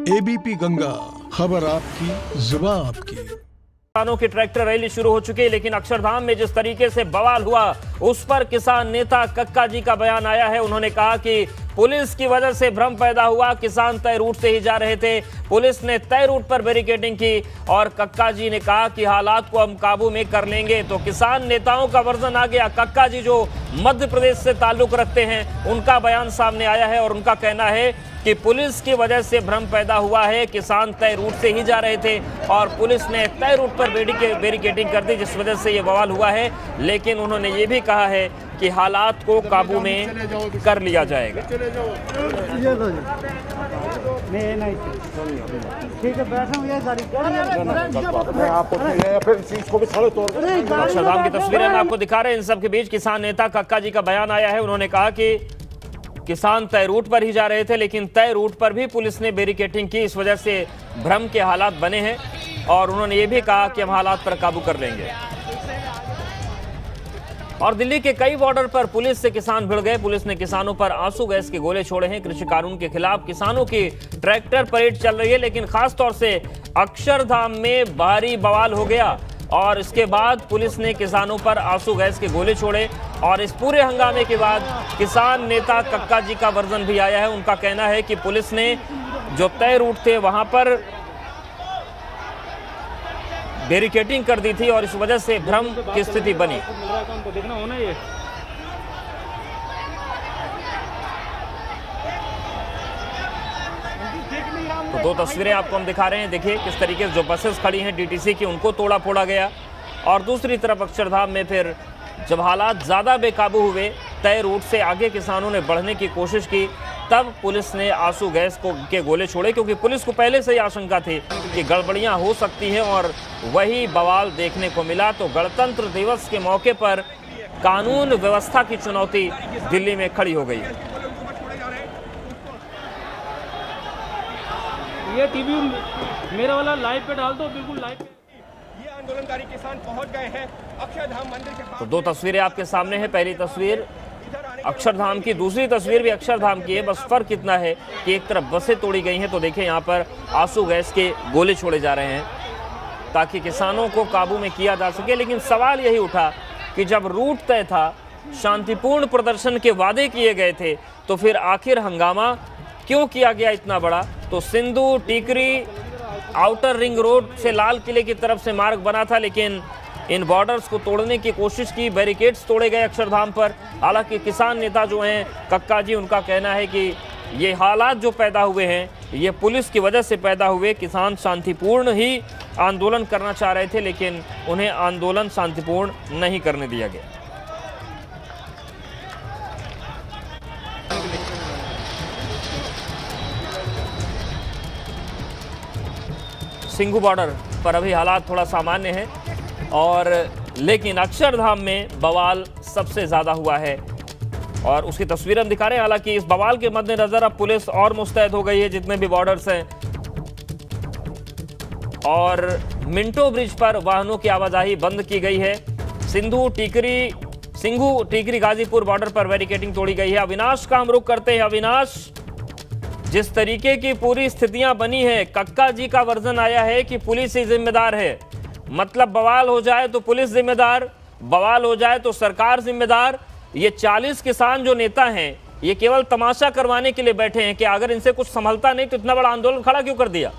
ABP Ganga, खबर आपकी, जुबान आपकी। किसानों की ट्रैक्टर रैली शुरू हो चुकी है, लेकिन अक्षरधाम में जिस तरीके से बवाल हुआ उस पर किसान नेता कक्का जी का बयान आया है। उन्होंने कहा कि पुलिस की वजह से भ्रम पैदा हुआ, किसान तय रूट से ही जा रहे थे, पुलिस ने तय रूट पर बैरिकेडिंग की और कक्का जी ने कहा कि हालात को हम काबू में कर लेंगे। तो किसान नेताओं का वर्जन आ गया। कक्का जी जो मध्य प्रदेश से ताल्लुक रखते हैं, उनका बयान सामने आया है और उनका कहना है कि पुलिस की वजह से भ्रम पैदा हुआ है, किसान तय रूट से ही जा रहे थे और पुलिस ने तय रूट पर बैरिकेडिंग कर दी, जिस वजह से ये बवाल हुआ है। लेकिन उन्होंने ये भी कहा है कि हालात को काबू में कर लिया जाएगा। अक्षरधाम की तस्वीरें हम आपको दिखा रहे हैं। इन सब के बीच किसान नेता कक्का जी का बयान आया है। उन्होंने कहा कि किसान तय रूट पर ही जा रहे थे, लेकिन तय रूट पर भी पुलिस ने बैरिकेडिंग की, इस वजह से भ्रम के हालात बने हैं और उन्होंने ये भी कहा कि हम हालात पर काबू कर लेंगे। और दिल्ली के कई बॉर्डर पर पुलिस से किसान भिड़ गए। पुलिस ने किसानों पर आंसू गैस के गोले छोड़े हैं। कृषि कानून के खिलाफ किसानों की ट्रैक्टर परेड चल रही है, लेकिन खासतौर से अक्षरधाम में भारी बवाल हो गया और इसके बाद पुलिस ने किसानों पर आंसू गैस के गोले छोड़े। और इस पूरे हंगामे के बाद किसान नेता कक्का जी का वर्जन भी आया है। उनका कहना है कि पुलिस ने जो तय रूट थे वहां पर बैरिकेडिंग कर दी थी और इस वजह से भ्रम की स्थिति बनी। तो दो तस्वीरें आपको हम दिखा रहे हैं। देखिए किस तरीके से जो बसेस खड़ी हैं डीटीसी की, उनको तोड़ा फोड़ा गया और दूसरी तरफ अक्षरधाम में फिर जब हालात ज़्यादा बेकाबू हुए, तय रूट से आगे किसानों ने बढ़ने की कोशिश की, तब पुलिस ने आंसू गैस के गोले छोड़े, क्योंकि पुलिस को पहले से ही आशंका थी कि गड़बड़ियां हो सकती हैं और वही बवाल देखने को मिला। तो गणतंत्र दिवस के मौके पर कानून व्यवस्था की चुनौती दिल्ली में खड़ी हो गई है। ये टीवी मेरा वाला लाइव पे डाल दो, बिल्कुल लाइव। आंदोलनकारी किसान पहुंच गए हैं अक्षरधाम मंदिर के पास। तो दो तस्वीरें आपके सामने हैं। पहली तस्वीर अक्षरधाम की, दूसरी तस्वीर भी अक्षरधाम की है। बस फर्क इतना है कि एक तरफ बसें तोड़ी गई हैं, तो देखिए यहाँ पर आंसू गैस के गोले छोड़े जा रहे हैं ताकि किसानों को काबू में किया जा सके। लेकिन सवाल यही उठा कि जब रूट तय था, शांतिपूर्ण प्रदर्शन के वादे किए गए थे, तो फिर आखिर हंगामा क्यों किया गया इतना बड़ा? तो Sindhu Tikri outer ring road से लाल किले की तरफ से मार्ग बना था, लेकिन इन बॉर्डर्स को तोड़ने की कोशिश की, बैरिकेड्स तोड़े गए अक्षरधाम पर। हालांकि किसान नेता जो हैं कक्का जी, उनका कहना है कि ये हालात जो पैदा हुए हैं ये पुलिस की वजह से पैदा हुए। किसान शांतिपूर्ण ही आंदोलन करना चाह रहे थे, लेकिन उन्हें आंदोलन शांतिपूर्ण नहीं करने दिया गया। सिंघू बॉर्डर पर अभी हालात थोड़ा सामान्य है और लेकिन अक्षरधाम में बवाल सबसे ज़्यादा हुआ है और उसकी तस्वीर हम दिखा रहे हैं। हालांकि इस बवाल के मद्देनजर अब पुलिस और मुस्तैद हो गई है, जितने भी बॉर्डर्स हैं, और मिंटो ब्रिज पर वाहनों की आवाजाही बंद की गई है। सिंघू टीकरी गाजीपुर बॉर्डर पर बैरिकेडिंग तोड़ी गई है। अविनाश का हम रुख करते हैं। अविनाश, जिस तरीके की पूरी स्थितियां बनी है, कक्का जी का वर्जन आया है कि पुलिस ही जिम्मेदार है। मतलब बवाल हो जाए तो पुलिस जिम्मेदार, बवाल हो जाए तो सरकार जिम्मेदार। ये 40 किसान जो नेता हैं, ये केवल तमाशा करवाने के लिए बैठे हैं कि अगर इनसे कुछ संभलता नहीं तो इतना बड़ा आंदोलन खड़ा क्यों कर दिया?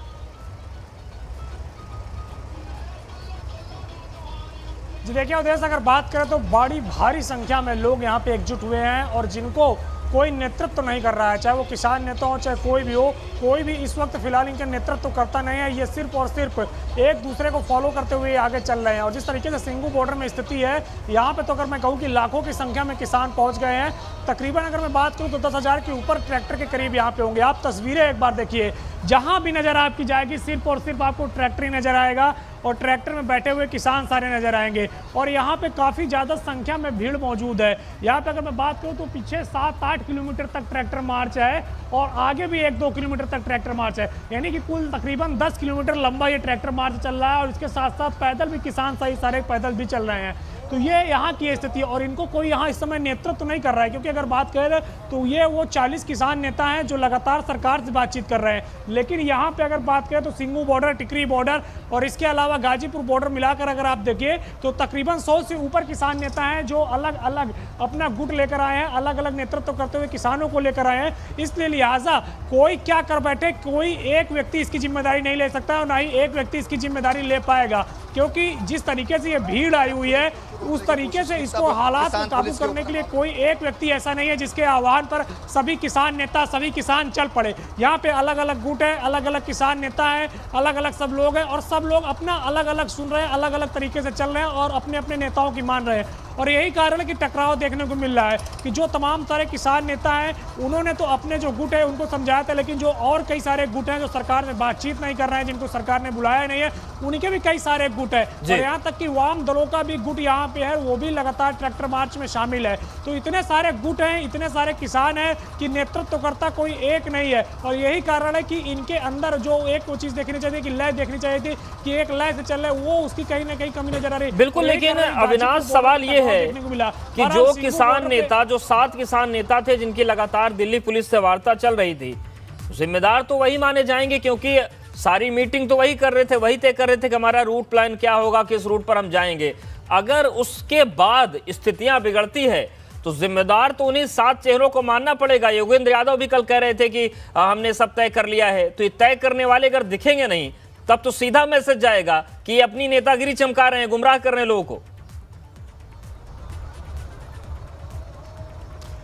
जी देखिए उद्देश्य, अगर बात करें तो बड़ी भारी संख्या में लोग यहाँ पे एकजुट हुए हैं और जिनको कोई नेतृत्व नहीं कर रहा है, चाहे वो किसान नेता हो चाहे कोई भी हो, कोई भी इस वक्त फिलहाल इनका नेतृत्व करता नहीं है। ये सिर्फ और सिर्फ एक दूसरे को फॉलो करते हुए आगे चल रहे हैं। और जिस तरीके से सिंघू बॉर्डर में स्थिति है, यहाँ पे तो अगर मैं कहूँ कि लाखों की संख्या में किसान पहुँच गए हैं। तकरीबन अगर मैं बात करूँ तो 10,000 के ऊपर ट्रैक्टर के करीब यहाँ पे होंगे। आप तस्वीरें एक बार देखिए, जहाँ भी नज़र आपकी जाएगी सिर्फ और सिर्फ आपको ट्रैक्टर ही नज़र आएगा और ट्रैक्टर में बैठे हुए किसान सारे नजर आएंगे। और यहाँ पे काफ़ी ज़्यादा संख्या में भीड़ मौजूद है। यहाँ पे अगर मैं बात करूँ तो पीछे 7-8 किलोमीटर तक ट्रैक्टर मार्च है और आगे भी 1-2 किलोमीटर तक ट्रैक्टर मार्च है, यानी कि कुल तकरीबन 10 किलोमीटर लंबा ये ट्रैक्टर मार्च चल रहा है। और इसके साथ साथ पैदल भी किसान सही सारे पैदल भी चल रहे हैं। तो ये यहाँ की स्थिति है। और इनको कोई यहाँ इस समय नेतृत्व तो नहीं कर रहा है, क्योंकि अगर बात करें तो ये वो 40 किसान नेता हैं जो लगातार सरकार से बातचीत कर रहे हैं। लेकिन यहाँ पे अगर बात करें तो सिंघू बॉर्डर, टिकरी बॉर्डर और इसके अलावा गाजीपुर बॉर्डर मिलाकर अगर आप देखिए तो तकरीबन 100 से ऊपर किसान नेता हैं जो अलग अलग अपना गुट लेकर आए हैं, अलग अलग नेतृत्व करते हुए किसानों को लेकर आए हैं। इसलिए लिहाजा कोई क्या कर बैठे, कोई एक व्यक्ति इसकी जिम्मेदारी नहीं ले सकता और ना ही एक व्यक्ति इसकी जिम्मेदारी ले पाएगा, क्योंकि जिस तरीके से ये भीड़ आई हुई है उस तरीके से इसको हालात को काबू करने के लिए कोई एक व्यक्ति ऐसा नहीं है जिसके आह्वान पर सभी किसान नेता, सभी किसान चल पड़े। यहाँ पे अलग अलग गुट है, अलग अलग किसान नेता हैं, अलग अलग सब लोग हैं और सब लोग अपना अलग अलग सुन रहे हैं, अलग अलग तरीके से चल रहे हैं और अपने अपने नेताओं की मान रहे हैं। और यही कारण है कि टकराव देखने को मिल रहा है कि जो तमाम सारे किसान नेता हैं उन्होंने तो अपने जो गुट है उनको समझाया था, लेकिन जो और कई सारे गुट हैं जो सरकार से बातचीत नहीं कर रहे हैं, जिनको सरकार ने बुलाया नहीं है, उनके भी कई सारे गुट है। और यहाँ तक कि वाम दलों का भी गुट यहाँ पे है, वो भी लगातार ट्रैक्टर मार्च में शामिल है। तो इतने सारे गुट हैं, इतने सारे किसान हैं कि नेतृत्वकर्ता कोई एक नहीं है। और यही कारण है कि इनके अंदर जो एक वो चीज़ देखनी चाहिए कि लय देखनी चाहिए थी कि एक लय से चल रहा है, वो उसकी कहीं ना कहीं कमी नजर आ रही है। बिल्कुल, लेकिन अविनाश सवाल ये है कि जो किसान नेता, जो 7 किसान नेता थे जिनकी लगातार दिल्ली पुलिस से वार्ता चल रही थी, जिम्मेदार तो वही माने जाएंगे, क्योंकि सारी मीटिंग तो वही कर रहे थे, वही तय कर रहे थे कि हमारा रूट प्लान क्या होगा, किस रूट पर हम जाएंगे। अगर उसके बाद स्थितियां बिगड़ती है तो जिम्मेदार तो उन्हीं 7 चेहरों को मानना पड़ेगा। योगेंद्र यादव भी कल कह रहे थे कि हमने सब तय कर लिया है। तो ये तय करने वाले अगर दिखेंगे नहीं तब तो सीधा मैसेज जाएगा कि अपनी नेतागिरी चमका रहे हैं, गुमराह कर रहे हैं लोगों को।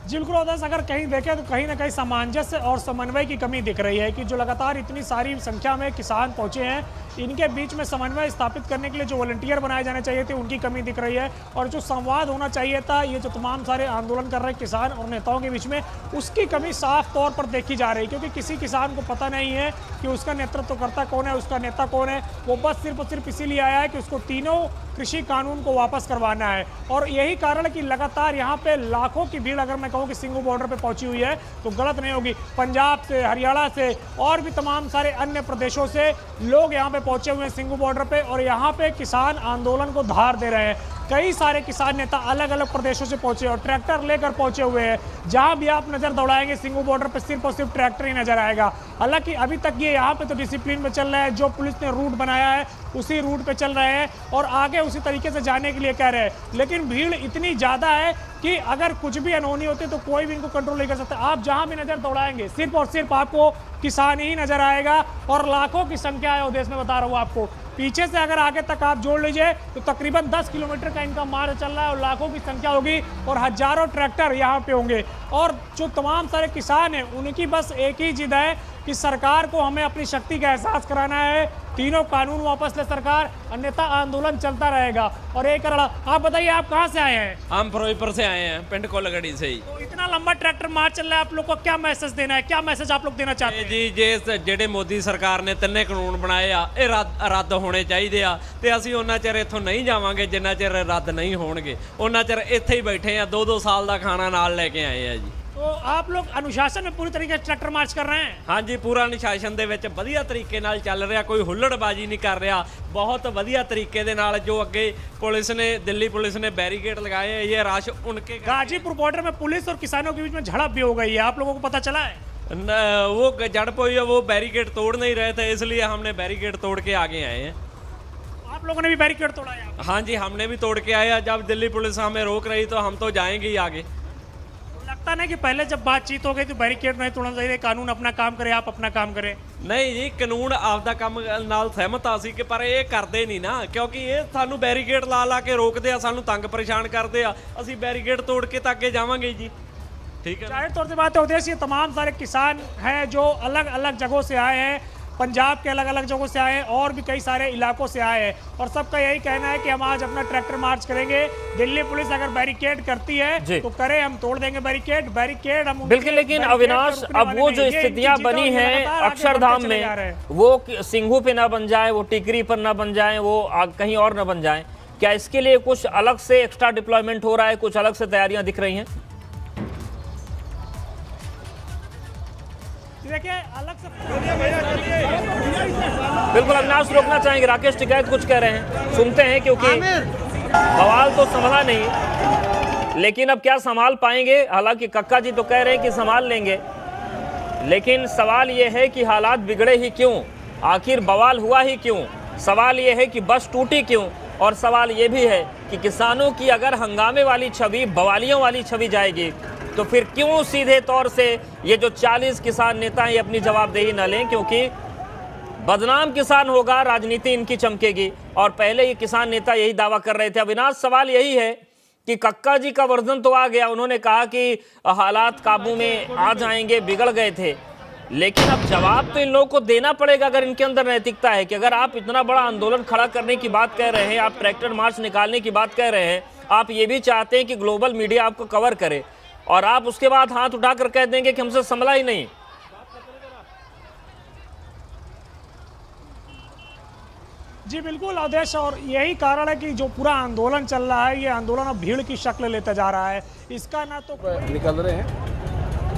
जी बिल्कुल उदय, अगर कहीं देखें तो कहीं ना कहीं सामंजस्य और समन्वय की कमी दिख रही है कि जो लगातार इतनी सारी संख्या में किसान पहुंचे हैं, इनके बीच में समन्वय स्थापित करने के लिए जो वॉलंटियर बनाए जाने चाहिए थे उनकी कमी दिख रही है। और जो संवाद होना चाहिए था, ये जो तमाम सारे आंदोलन कर रहे किसान और नेताओं के बीच में, उसकी कमी साफ तौर पर देखी जा रही है। क्योंकि किसी किसान को पता नहीं है कि उसका नेतृत्वकर्ता कौन है, उसका नेता कौन है। वो बस सिर्फ और सिर्फ इसीलिए आया है कि उसको तीनों कृषि कानून को वापस करवाना है। और यही कारण है कि लगातार यहाँ पे लाखों की भीड़, अगर मैं कहूँ कि सिंघू बॉर्डर पे पहुंची हुई है तो गलत नहीं होगी, पंजाब से, हरियाणा से और भी तमाम सारे अन्य प्रदेशों से लोग यहाँ पे पहुंचे हुए हैं सिंघू बॉर्डर पे। और यहाँ पे किसान आंदोलन को धार दे रहे हैं। कई सारे किसान नेता अलग अलग प्रदेशों से पहुंचे और ट्रैक्टर लेकर पहुंचे हुए हैं। जहां भी आप नजर दौड़ाएंगे सिंघू बॉर्डर पर सिर्फ और सिर्फ ट्रैक्टर ही नजर आएगा। हालांकि अभी तक ये यहाँ पे तो डिसिप्लिन में चल रहा है, जो पुलिस ने रूट बनाया है उसी रूट पे चल रहे हैं और आगे उसी तरीके से जाने के लिए कह रहे हैं। लेकिन भीड़ इतनी ज़्यादा है कि अगर कुछ भी अनहोनी होती है तो कोई भी इनको कंट्रोल नहीं कर सकता। आप जहां भी नज़र दौड़ाएंगे सिर्फ और सिर्फ आपको किसान ही नजर आएगा और लाखों की संख्या है उदेश में, बता रहा हूँ आपको। पीछे से अगर आगे तक आप जोड़ लीजिए तो तकरीबन 10 किलोमीटर का इनका मार्ग चल रहा है और लाखों की संख्या होगी और हजारों ट्रैक्टर यहाँ पे होंगे। और जो तमाम सारे किसान हैं उनकी बस एक ही जिद है कि सरकार को हमें अपनी शक्ति का एहसास कराना है, तीनों कानून वापस ले सरकार, अन्यथा आंदोलन चलता रहेगा। और एक आप बताइए, आप कहाँ से आए हैं? हम फिरोजपुर से आए हैं, पिंड कोलगढ़ी से ही। तो इतना लंबा ट्रैक्टर मार्च चल रहा है, आप लोग को क्या मैसेज देना है, क्या मैसेज आप लोग देना चाहते हैं? जी जे ਜਿਹੜੇ ਮੋਦੀ ਸਰਕਾਰ ਨੇ 3 ਕਾਨੂੰਨ ਬਣਾਏ ਆ, ਇਹ ਰੱਦ ਹੋਣੇ ਚਾਹੀਦੇ ਆ ਤੇ ਅਸੀਂ ਉਹਨਾਂ ਚਿਰ ਇੱਥੋਂ ਨਹੀਂ ਜਾਵਾਂਗੇ ਜਿੰਨਾ ਚਿਰ ਰੱਦ ਨਹੀਂ ਹੋਣਗੇ। ਉਹਨਾਂ ਚਿਰ ਇੱਥੇ ਹੀ ਬੈਠੇ ਆ, 2-2 ਸਾਲ ਦਾ ਖਾਣਾ ਨਾਲ ਲੈ ਕੇ ਆਏ ਆ ਜੀ। तो आप लोग अनुशासन में पूरी तरीके से ट्रैक्टर मार्च कर रहे हैं? हाँ जी, पूरा अनुशासन ਦੇ ਵਿੱਚ ਵਧੀਆ ਤਰੀਕੇ ਨਾਲ ਚੱਲ ਰਿਹਾ, ਕੋਈ ਹੁੱਲੜਬਾਜ਼ੀ ਨਹੀਂ ਕਰ ਰਿਹਾ, ਬਹੁਤ ਵਧੀਆ ਤਰੀਕੇ ਦੇ ਨਾਲ। जो ਅੱਗੇ पुलिस ने, दिल्ली पुलिस ने बैरिकेड लगाए हैं, ये राश उनके। गाजीपुर बॉर्डर में पुलिस और किसानों के बीच में झड़प भी हो गई है, आप लोगों को पता चला है? वो झड़प हुई है, वो बैरिकेड तोड़ नहीं रहे थे, इसलिए हमने बैरिकेड तोड़ के आगे आए हैं। आप लोगों ने भी बैरिकेड तोड़ा है? हाँ जी, हमने भी तोड़ के आया। जब दिल्ली पुलिस हमें रोक रही तो हम तो जाएंगे ही आगे। लगता नहीं कि पहले जब बातचीत हो गई तो बैरिकेड नहीं तोड़ना चाहिए, कानून अपना काम करे, आप अपना काम करें? नहीं जी, कानून आपदा काम ਨਾਲ ਸਹਿਮਤ ਆ ਸੀ ਕਿ ਪਰ ਇਹ ਕਰਦੇ ਨਹੀਂ ਨਾ, ਕਿਉਂਕਿ ਇਹ ਸਾਨੂੰ ਬੈਰੀਕੇਡ ਲਾ ਕੇ ਰੋਕਦੇ ਆ, ਸਾਨੂੰ ਤੰਗ ਪਰੇਸ਼ਾਨ ਕਰਦੇ ਆ। ਅਸੀਂ ਬੈਰੀਕੇਡ ਤੋੜ ਕੇ ਤਾਂ ਅੱਗੇ ਜਾਵਾਂਗੇ जी। ठीक है, जाहिर तौर से बात है उद्देश्य, तमाम सारे किसान हैं जो अलग अलग जगहों से आए हैं, पंजाब के अलग अलग जगहों से आए हैं और भी कई सारे इलाकों से आए हैं। और सबका यही कहना है कि हम आज अपना ट्रैक्टर मार्च करेंगे। दिल्ली पुलिस अगर बैरिकेड करती है तो करे, हम तोड़ देंगे बैरिकेड हम बिल्कुल। लेकिन अविनाश, अब वो जो स्थितियां बनी हैं अक्षरधाम में, वो सिंघू पे ना बन जाए, वो टिकरी पर ना बन जाए, वो कहीं और ना बन जाए, क्या इसके लिए कुछ अलग से एक्स्ट्रा डिप्लॉयमेंट हो रहा है, कुछ अलग से तैयारियां दिख रही हैं? देखिए अलग से बिल्कुल अविनाश, रोकना चाहेंगे, राकेश टिकैत कुछ कह रहे हैं, सुनते हैं, क्योंकि बवाल तो संभला नहीं, लेकिन अब क्या संभाल पाएंगे? हालांकि कक्का जी तो कह रहे हैं कि संभाल लेंगे, लेकिन सवाल यह है कि हालात बिगड़े ही क्यों? आखिर बवाल हुआ ही क्यों? सवाल यह है कि बस टूटी क्यों? और सवाल यह भी है कि किसानों की अगर हंगामे वाली छवि, बवालियों वाली छवि जाएगी, तो फिर क्यों सीधे तौर से ये जो 40 किसान नेता हैं ये अपनी जवाबदेही न लें? क्योंकि बदनाम किसान होगा, राजनीति इनकी चमकेगी। और पहले ये किसान नेता यही दावा कर रहे थे। अविनाश, सवाल यही है कि कक्का जी का वर्जन तो आ गया, उन्होंने कहा कि हालात काबू में आ जाएंगे, बिगड़ गए थे, लेकिन अब जवाब तो इन लोगों को देना पड़ेगा अगर इनके अंदर नैतिकता है कि अगर आप इतना बड़ा आंदोलन खड़ा करने की बात कह रहे हैं, आप ट्रैक्टर मार्च निकालने की बात कह रहे हैं, आप ये भी चाहते हैं कि ग्लोबल मीडिया आपको कवर करे, और आप उसके बाद हाथ उठाकर कह देंगे कि हमसे संभला ही नहीं। जी बिल्कुल अवधेश, और यही कारण है कि जो पूरा आंदोलन चल रहा है, ये आंदोलन अब भीड़ की शक्ल लेता जा रहा है। इसका ना तो निकल रहे हैं।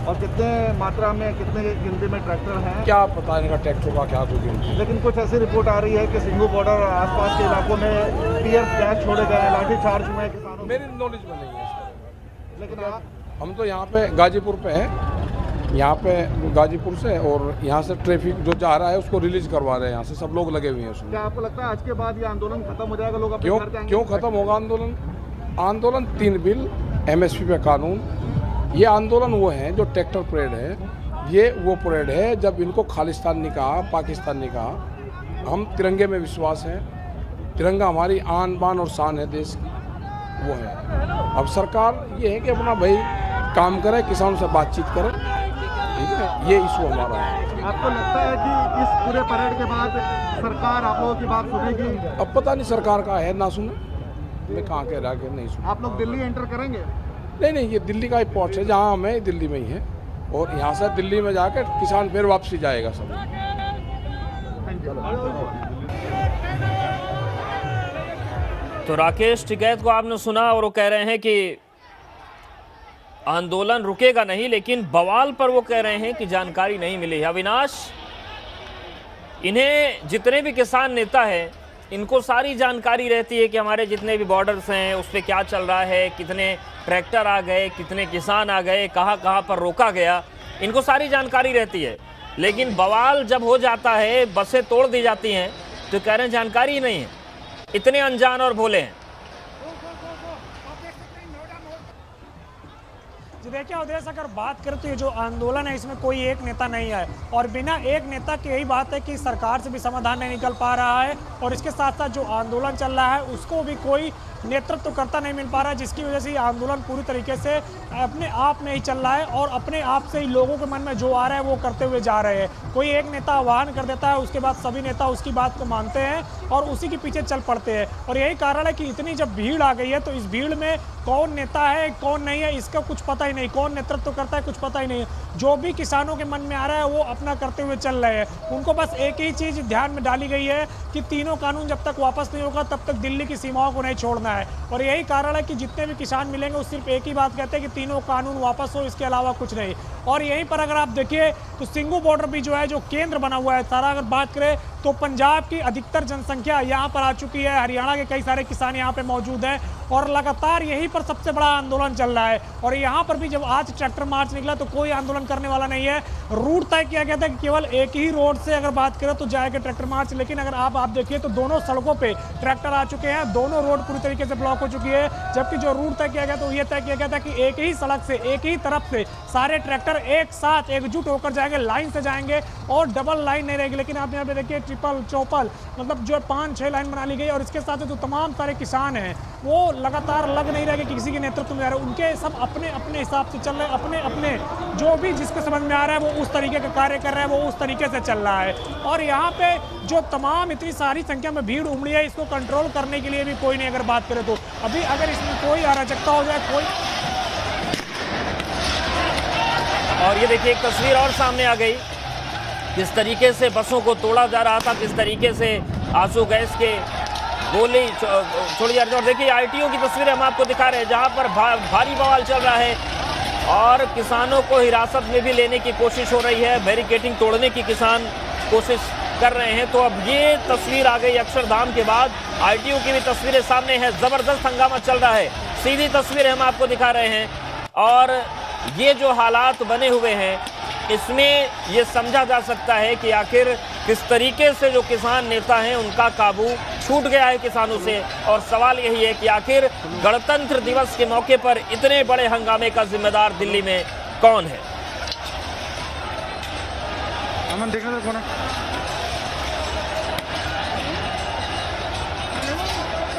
और कितने मात्रा में, कितने गिनती में ट्रैक्टर हैं क्या पता इनका ट्रैक्टर का क्या कोई गिनती। लेकिन कुछ ऐसी रिपोर्ट आ रही है कि सिंघू बॉर्डर आसपास के इलाकों में टीयर गैस छोड़े गए, लाठीचार्ज में किसानों। मेरी नॉलेज में नहीं है इसका। लेकिन हम तो यहाँ पे गाजीपुर पे हैं, यहाँ पे गाजीपुर से, और यहाँ से ट्रैफिक जो जा रहा है उसको रिलीज करवा रहे हैं, यहाँ से सब लोग लगे हुए हैं उसमें। क्या आपको लगता है आज के बाद ये आंदोलन खत्म हो जाएगा? लोग क्यों खत्म होगा आंदोलन? 3 बिल, MSP पे कानून, ये आंदोलन वो है जो ट्रैक्टर परेड है, ये वो परेड है जब इनको खालिस्तान नहीं कहा, पाकिस्तान नहीं कहा। हम तिरंगे में विश्वास है, तिरंगा हमारी आन बान और शान है देश की, वो है। अब सरकार ये है कि अपना भाई काम करे, किसानों से बातचीत करे, ठीक है, ये इशू हमारा है। आपको लगता है कि इस पूरे परेड के बाद सरकार आप लोगों की बात सुनेगी? अब पता नहीं सरकार का है ना सुने, मैं कहाँ कह रहा कि नहीं सुने। आप लोग दिल्ली एंटर करेंगे? नहीं, ये दिल्ली का ही पॉट है, जहाँ हमें दिल्ली में ही है, और यहाँ से दिल्ली में जाकर किसान फिर वापसी जाएगा सब। तो राकेश टिकैत को आपने सुना, और वो कह रहे हैं कि आंदोलन रुकेगा नहीं, लेकिन बवाल पर वो कह रहे हैं कि जानकारी नहीं मिली है। अविनाश, इन्हें जितने भी किसान नेता हैं इनको सारी जानकारी रहती है कि हमारे जितने भी बॉर्डर्स हैं उस पर क्या चल रहा है, कितने ट्रैक्टर आ गए, कितने किसान आ गए, कहाँ कहाँ पर रोका गया, इनको सारी जानकारी रहती है। लेकिन बवाल जब हो जाता है, बसें तोड़ दी जाती हैं, तो कह रहे हैं जानकारी ही नहीं है, इतने अनजान और भोले हैं। देखिए अवधेश, अगर बात करें तो ये जो आंदोलन है इसमें कोई एक नेता नहीं है, और बिना एक नेता के यही बात है कि सरकार से भी समाधान नहीं निकल पा रहा है, और इसके साथ साथ जो आंदोलन चल रहा है उसको भी कोई नेतृत्व करता नहीं मिल पा रहा है, जिसकी वजह से ये आंदोलन पूरी तरीके से अपने आप में ही चल रहा है, और अपने आप से ही लोगों के मन में जो आ रहा है वो करते हुए जा रहे हैं। कोई एक नेता आह्वान कर देता है, उसके बाद सभी नेता उसकी बात को मानते हैं और उसी के पीछे चल पड़ते हैं, और यही कारण है कि इतनी जब भीड़ आ गई है तो इस भीड़ में कौन नेता है कौन नहीं है इसका कुछ पता ही नहीं, कौन नेतृत्व करता है कुछ पता ही नहीं। जो भी किसानों के मन में आ रहा है वो अपना करते हुए चल रहे हैं। उनको बस एक ही चीज़ ध्यान में डाली गई है कि तीनों कानून जब तक वापस नहीं होगा तब तक दिल्ली की सीमाओं को नहीं छोड़ना है, और यही कारण है कि जितने भी किसान मिलेंगे वो सिर्फ एक ही बात कहते हैं कि तीनों कानून वापस हो, इसके अलावा कुछ नहीं। और यहीं पर अगर आप देखिए तो सिंघू बॉर्डर भी जो है जो केंद्र बना हुआ है सारा, अगर बात करें तो पंजाब की अधिकतर जनसंख्या यहाँ पर आ चुकी है, हरियाणा के कई सारे किसान यहाँ पे मौजूद हैं, और लगातार यहीं पर सबसे बड़ा आंदोलन चल रहा है। और यहाँ पर भी जब आज ट्रैक्टर मार्च निकला तो कोई आंदोलन करने वाला नहीं है, रूट तय किया गया था कि केवल एक ही रोड से अगर बात करें तो जाएगा ट्रैक्टर मार्च, लेकिन अगर आप देखिए तो दोनों सड़कों पे ट्रैक्टर आ चुके हैं, दोनों रोड पूरी तरीके से ब्लॉक हो चुकी है। जबकि जो रूट तय किया गया तो ये तय किया गया था कि एक ही सड़क से एक ही तरफ से सारे ट्रैक्टर एक साथ एकजुट होकर जाएंगे, लाइन से जाएंगे और डबल लाइन नहीं रहेगी। लेकिन आप यहाँ पे देखिए ट्रिपल चौपल मतलब जो 5-6 लाइन बना ली गई, और इसके साथ जो तमाम सारे किसान हैं वो लगातार लग नहीं रहे कि किसी के नेतृत्व में आ रहे, उनके सब अपने अपने हिसाब से चल रहे हैं, अपने अपने जो भी जिसके समझ में आ रहा है वो उस तरीके का कार्य कर रहा है, वो उस तरीके से चल रहा है। और यहाँ पे जो तमाम इतनी सारी संख्या में भीड़ उमड़ी है, इसको कंट्रोल करने के लिए भी कोई नहीं अगर बात करें तो अभी अगर इसमें कोई अराजकता हो जाए कोई। और ये देखिए एक तस्वीर और सामने आ गई, किस तरीके से बसों को तोड़ा जा रहा था, किस तरीके से आंसू गैस के गोली छोड़ी जा रही थी। और देखिए ITO की तस्वीरें हम आपको दिखा रहे हैं जहां पर भारी बवाल चल रहा है और किसानों को हिरासत में भी लेने की कोशिश हो रही है, बैरिकेडिंग तोड़ने की किसान कोशिश कर रहे हैं। तो अब ये तस्वीर आ गई अक्षरधाम के बाद आईटीयू की भी तस्वीरें सामने है। जबरदस्त हंगामा चल रहा है, सीधी तस्वीरें हम आपको दिखा रहे हैं। और ये जो हालात बने हुए हैं, इसमें ये समझा जा सकता है कि आखिर किस तरीके से जो किसान नेता हैं उनका काबू छूट गया है किसानों से। और सवाल यही है कि आखिर गणतंत्र दिवस के मौके पर इतने बड़े हंगामे का जिम्मेदार दिल्ली में कौन है।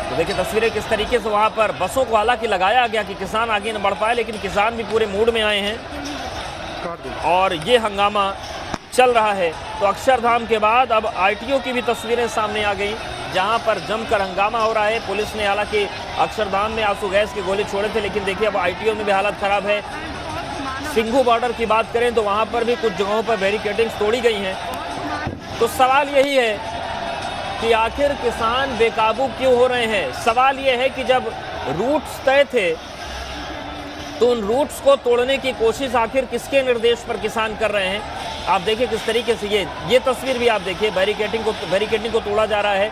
तो देखिए तस्वीरें किस तरीके से वहां पर बसों को हालांकि लगाया गया कि किसान आगे न बढ़ पाए, लेकिन किसान भी पूरे मूड में आए हैं और ये हंगामा चल रहा है। तो अक्षरधाम के बाद अब आईटीओ की भी तस्वीरें सामने आ गई, जहां पर जमकर हंगामा हो रहा है। पुलिस ने हालांकि अक्षरधाम में आंसू गैस के गोले छोड़े थे, लेकिन देखिए अब आईटीओ में भी हालत खराब है। सिंघू बॉर्डर की बात करें तो वहां पर भी कुछ जगहों पर बैरिकेडिंग्स तोड़ी गई हैं। तो सवाल यही है कि आखिर किसान बेकाबू क्यों हो रहे हैं। सवाल यह है कि जब रूट्स तय थे तो उन रूट्स को तोड़ने की कोशिश आखिर किसके निर्देश पर किसान कर रहे हैं। आप देखिए किस तरीके से ये तस्वीर भी आप देखिए, बैरिकेडिंग को तोड़ा जा रहा है।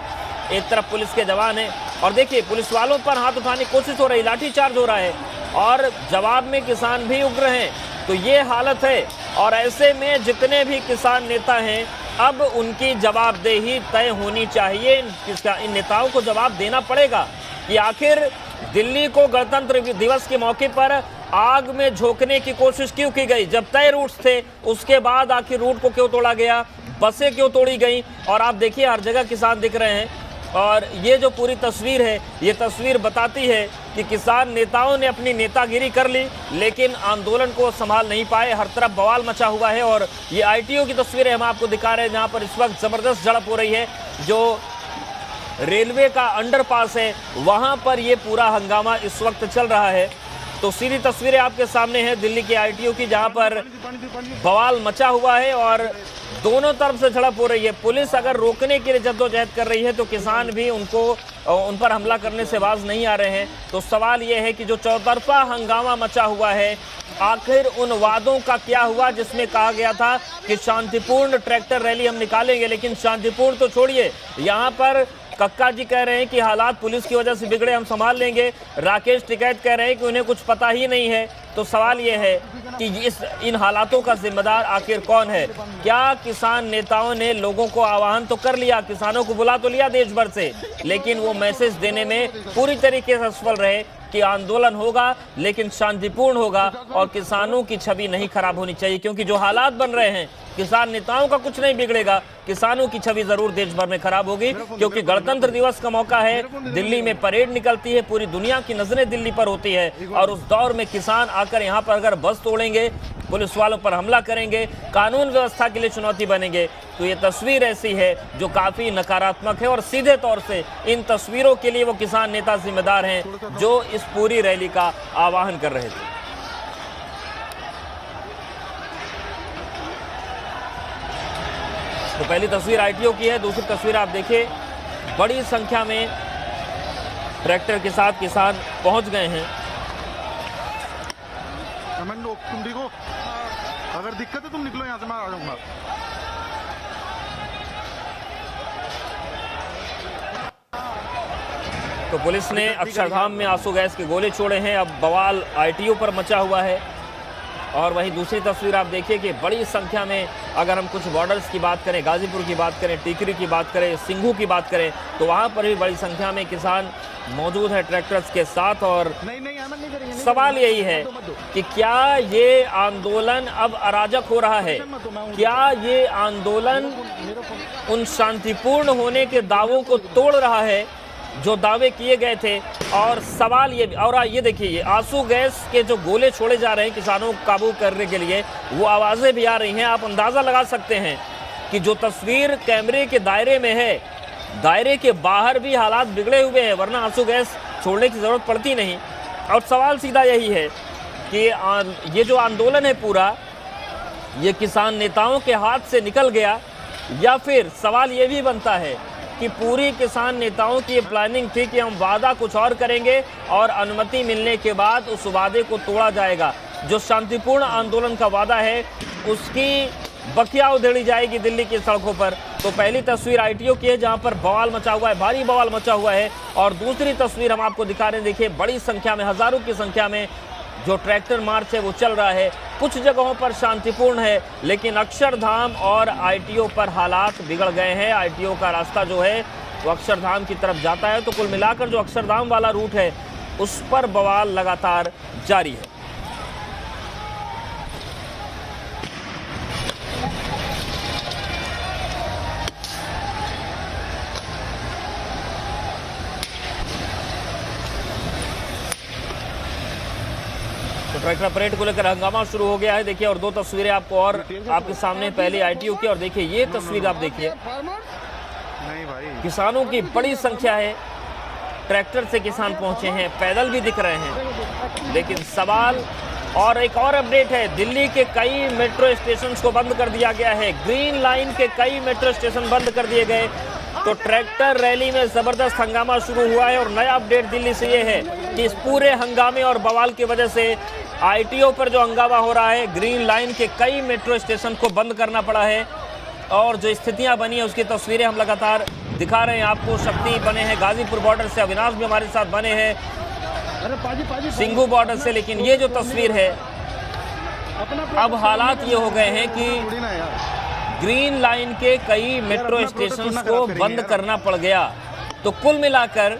एक तरफ पुलिस के जवान हैं और देखिए पुलिस वालों पर हाथ उठाने की कोशिश हो रही, लाठीचार्ज हो रहा है और जवाब में किसान भी उग्र हैं। तो ये हालत है और ऐसे में जितने भी किसान नेता हैं अब उनकी जवाबदेही तय होनी चाहिए। इन नेताओं को जवाब देना पड़ेगा कि आखिर दिल्ली को गणतंत्र दिवस के मौके पर आग में झोंकने की कोशिश क्यों की गई। जब तय रूट्स थे उसके बाद आखिर रूट को क्यों तोड़ा गया, बसें क्यों तोड़ी गई। और आप देखिए हर जगह किसान दिख रहे हैं और ये जो पूरी तस्वीर है, ये तस्वीर बताती है कि किसान नेताओं ने अपनी नेतागिरी कर ली लेकिन आंदोलन को संभाल नहीं पाए। हर तरफ बवाल मचा हुआ है और ये आईटीओ की तस्वीरें हम आपको दिखा रहे हैं, जहां पर इस वक्त जबरदस्त झड़प हो रही है। जो रेलवे का अंडरपास है वहां पर ये पूरा हंगामा इस वक्त चल रहा है। तो सीधी तस्वीरें आपके सामने हैं दिल्ली के आईटीओ की, जहां पर बवाल मचा हुआ है और दोनों तरफ से झड़प हो रही है। पुलिस अगर रोकने के लिए जद्दोजहद कर रही है तो किसान भी उन पर हमला करने से बाज नहीं आ रहे हैं। तो सवाल यह है कि जो चौतरफा हंगामा मचा हुआ है, आखिर उन वादों का क्या हुआ जिसमें कहा गया था कि शांतिपूर्ण ट्रैक्टर रैली हम निकालेंगे। लेकिन शांतिपूर्ण तो छोड़िए, यहाँ पर कक्का जी कह रहे हैं कि हालात पुलिस की वजह से बिगड़े, हम संभाल लेंगे। राकेश टिकैत कह रहे हैं कि उन्हें कुछ पता ही नहीं है। तो सवाल यह है कि इन हालातों का जिम्मेदार आखिर कौन है। क्या किसान नेताओं ने लोगों को आह्वान तो कर लिया, किसानों को बुला तो लिया देश भर से, लेकिन वो मैसेज देने में पूरी तरीके से असफल रहे कि आंदोलन होगा लेकिन शांतिपूर्ण होगा और किसानों की छवि नहीं खराब होनी चाहिए। क्योंकि जो हालात बन रहे हैं, किसान नेताओं का कुछ नहीं बिगड़ेगा, किसानों की छवि जरूर देश भर में खराब होगी। क्योंकि गणतंत्र दिवस का मौका है, दिल्ली में परेड निकलती है, पूरी दुनिया की नजरें दिल्ली पर होती है और उस दौर में किसान आकर यहाँ पर अगर बस तोड़ेंगे, पुलिस वालों पर हमला करेंगे, कानून व्यवस्था के लिए चुनौती बनेंगे, तो ये तस्वीर ऐसी है जो काफी नकारात्मक है। और सीधे तौर से इन तस्वीरों के लिए वो किसान नेता जिम्मेदार हैं जो इस पूरी रैली का आह्वान कर रहे थे। तो पहली तस्वीर आईटीओ की है, दूसरी तस्वीर आप देखिए, बड़ी संख्या में ट्रैक्टर के साथ किसान पहुंच गए हैं। तुम देखो, अगर दिक्कत है तुम निकलो यहाँ से, मैं आ जाऊंगा। तो पुलिस ने अक्षरधाम में आंसू गैस के गोले छोड़े हैं। अब बवाल आईटीओ पर मचा हुआ है। और वहीं दूसरी तस्वीर आप देखिए कि बड़ी संख्या में, अगर हम कुछ बॉर्डर्स की बात करें, गाजीपुर की बात करें, टीकरी की बात करें, सिंघू की बात करें, तो वहां पर भी बड़ी संख्या में किसान मौजूद है ट्रैक्टर्स के साथ। और सवाल यही है कि क्या ये आंदोलन अब अराजक हो रहा है, क्या ये आंदोलन उन शांतिपूर्ण होने के दावों को तोड़ रहा है जो दावे किए गए थे। और सवाल ये, और ये देखिए, ये आंसू गैस के जो गोले छोड़े जा रहे हैं किसानों को काबू करने के लिए, वो आवाज़ें भी आ रही हैं। आप अंदाज़ा लगा सकते हैं कि जो तस्वीर कैमरे के दायरे में है, दायरे के बाहर भी हालात बिगड़े हुए हैं, वरना आंसू गैस छोड़ने की ज़रूरत पड़ती नहीं। और सवाल सीधा यही है कि ये जो आंदोलन है पूरा, ये किसान नेताओं के हाथ से निकल गया, या फिर सवाल ये भी बनता है कि पूरी किसान नेताओं की ये प्लानिंग थी कि हम वादा कुछ और करेंगे और अनुमति मिलने के बाद उस वादे को तोड़ा जाएगा। जो शांतिपूर्ण आंदोलन का वादा है उसकी बखिया उधेड़ी जाएगी दिल्ली की सड़कों पर। तो पहली तस्वीर आईटीओ की है जहां पर बवाल मचा हुआ है, भारी बवाल मचा हुआ है। और दूसरी तस्वीर हम आपको दिखा रहे हैं, देखिए बड़ी संख्या में, हजारों की संख्या में जो ट्रैक्टर मार्च है वो चल रहा है। कुछ जगहों पर शांतिपूर्ण है, लेकिन अक्षरधाम और आईटीओ पर हालात बिगड़ गए हैं। आईटीओ का रास्ता जो है वो अक्षरधाम की तरफ जाता है, तो कुल मिलाकर जो अक्षरधाम वाला रूट है उस पर बवाल लगातार जारी है। तो ट्रैक्टर परेड को लेकर हंगामा शुरू हो गया है। देखिए, और दो तस्वीरें आपको और आपके सामने, पहले आईटीओ की, और देखिए ये तस्वीर आप देखिए, किसानों की बड़ी संख्या है। ट्रैक्टर से किसान पहुंचे हैं, पैदल भी दिख रहे हैं। लेकिन सवाल, और एक और अपडेट है, दिल्ली के कई मेट्रो स्टेशन को बंद कर दिया गया है। ग्रीन लाइन के कई मेट्रो स्टेशन बंद कर दिए गए। तो ट्रैक्टर रैली में जबरदस्त हंगामा शुरू हुआ है। और नया अपडेट दिल्ली से ये है कि इस पूरे हंगामे और बवाल की वजह से आईटीओ पर जो हंगामा हो रहा है, ग्रीन लाइन के कई मेट्रो स्टेशन को बंद करना पड़ा है। और जो स्थितियां बनी है उसकी तस्वीरें हम लगातार दिखा रहे हैं आपको। शक्ति बने हैं गाजीपुर बॉर्डर से, अविनाश भी हमारे साथ बने हैं सिंघू बॉर्डर से। लेकिन ये जो तस्वीर है, अब हालात ये हो गए हैं कि ग्रीन लाइन के कई मेट्रो स्टेशन को बंद करना पड़ गया। तो कुल मिलाकर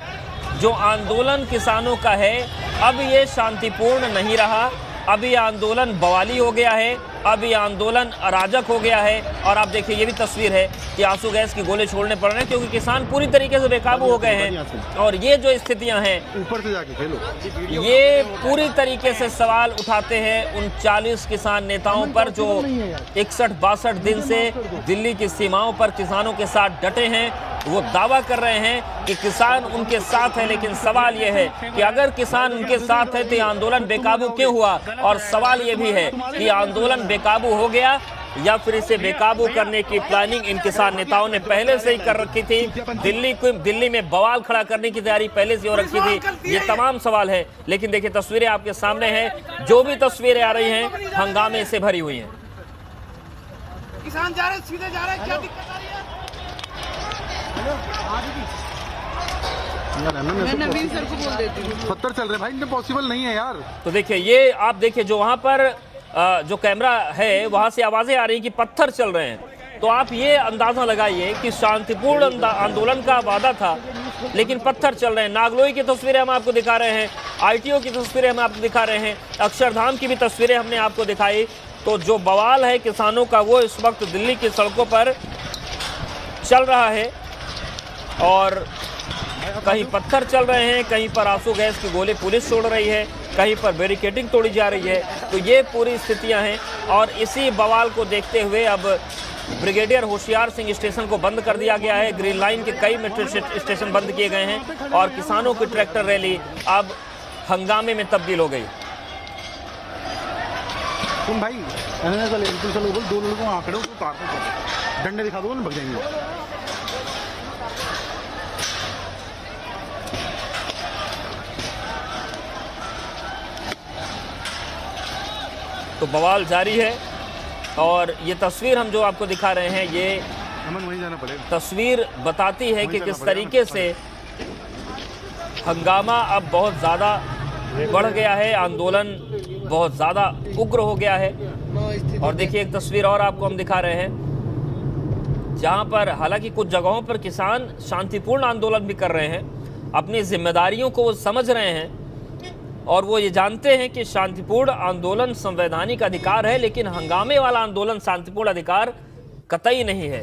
जो आंदोलन किसानों का है, अब ये शांतिपूर्ण नहीं रहा। अब ये आंदोलन बवाली हो गया है, अब ये आंदोलन अराजक हो गया है। और आप देखिए ये भी तस्वीर है कि आंसू गैस की गोले छोड़ने पड़ रहे हैं, क्योंकि किसान पूरी तरीके से बेकाबू हो गए हैं। और ये जो स्थितियां हैं, ऊपर से जाके खेलो, ये पूरी तरीके से सवाल उठाते हैं उन 40 किसान नेताओं पर जो 61-62 दिन से दिल्ली की सीमाओं पर किसानों के साथ डटे हैं। वो दावा कर रहे हैं कि किसान उनके साथ है, लेकिन सवाल ये है कि अगर किसान उनके साथ है तो ये आंदोलन बेकाबू क्यों हुआ। और सवाल ये भी है कि आंदोलन बेकाबू हो गया या फिर इसे बेकाबू करने की प्लानिंग इन किसान नेताओं ने पहले से ही कर रखी थी। दिल्ली में बवाल खड़ा करने की तैयारी पहले से हो रखी थी। ये तमाम सवाल है। लेकिन देखिए तस्वीरें आपके सामने हैं, जो भी तस्वीरें आ रही हैं हंगामे से भरी हुई हैं। किसान जा रहे, सीधे जा रहे, क्या दिक्कत आ रही है? मैं नवीन सर को बोल देती हूँ, पत्थर चल रहे भाई, इनमें पॉसिबल नहीं है यार। तो देखिए ये आप देखिए, जो वहां पर जो कैमरा है वहां से आवाजें आ रही हैं कि पत्थर चल रहे हैं। तो आप ये अंदाजा लगाइए कि शांतिपूर्ण आंदोलन का वादा था, लेकिन पत्थर चल रहे हैं। नागलोई की तस्वीरें हम आपको दिखा रहे हैं, आईटीओ की तस्वीरें हम आपको दिखा रहे हैं, अक्षरधाम की भी तस्वीरें हमने आपको दिखाई। तो जो बवाल है किसानों का, वो इस वक्त दिल्ली की सड़कों पर चल रहा है। और कहीं पत्थर चल रहे हैं, कहीं पर आंसू गैस की गोले पुलिस छोड़ रही है, कहीं पर बैरिकेडिंग तोड़ी जा रही है। तो ये पूरी स्थितियां हैं। और इसी बवाल को देखते हुए अब ब्रिगेडियर होशियार सिंह स्टेशन को बंद कर दिया गया है। ग्रीन लाइन के कई मेट्रो स्टेशन बंद किए गए हैं और किसानों की ट्रैक्टर रैली अब हंगामे में तब्दील हो गई। तुम भाई दो लोगों को आंकड़ों को काटो, डंडे दिखा दो ना, भग जाएंगे। तो बवाल जारी है। और ये तस्वीर हम जो आपको दिखा रहे हैं, ये वहीं जाना पड़ेगा। तस्वीर बताती है कि किस तरीके से हंगामा अब बहुत ज़्यादा बढ़ गया है, आंदोलन बहुत ज़्यादा उग्र हो गया है। और देखिए एक तस्वीर और आपको हम दिखा रहे हैं, जहां पर हालांकि कुछ जगहों पर किसान शांतिपूर्ण आंदोलन भी कर रहे हैं, अपनी जिम्मेदारियों को वो समझ रहे हैं और वो ये जानते हैं कि शांतिपूर्ण आंदोलन संवैधानिक अधिकार है, लेकिन हंगामे वाला आंदोलन शांतिपूर्ण अधिकार कतई नहीं है।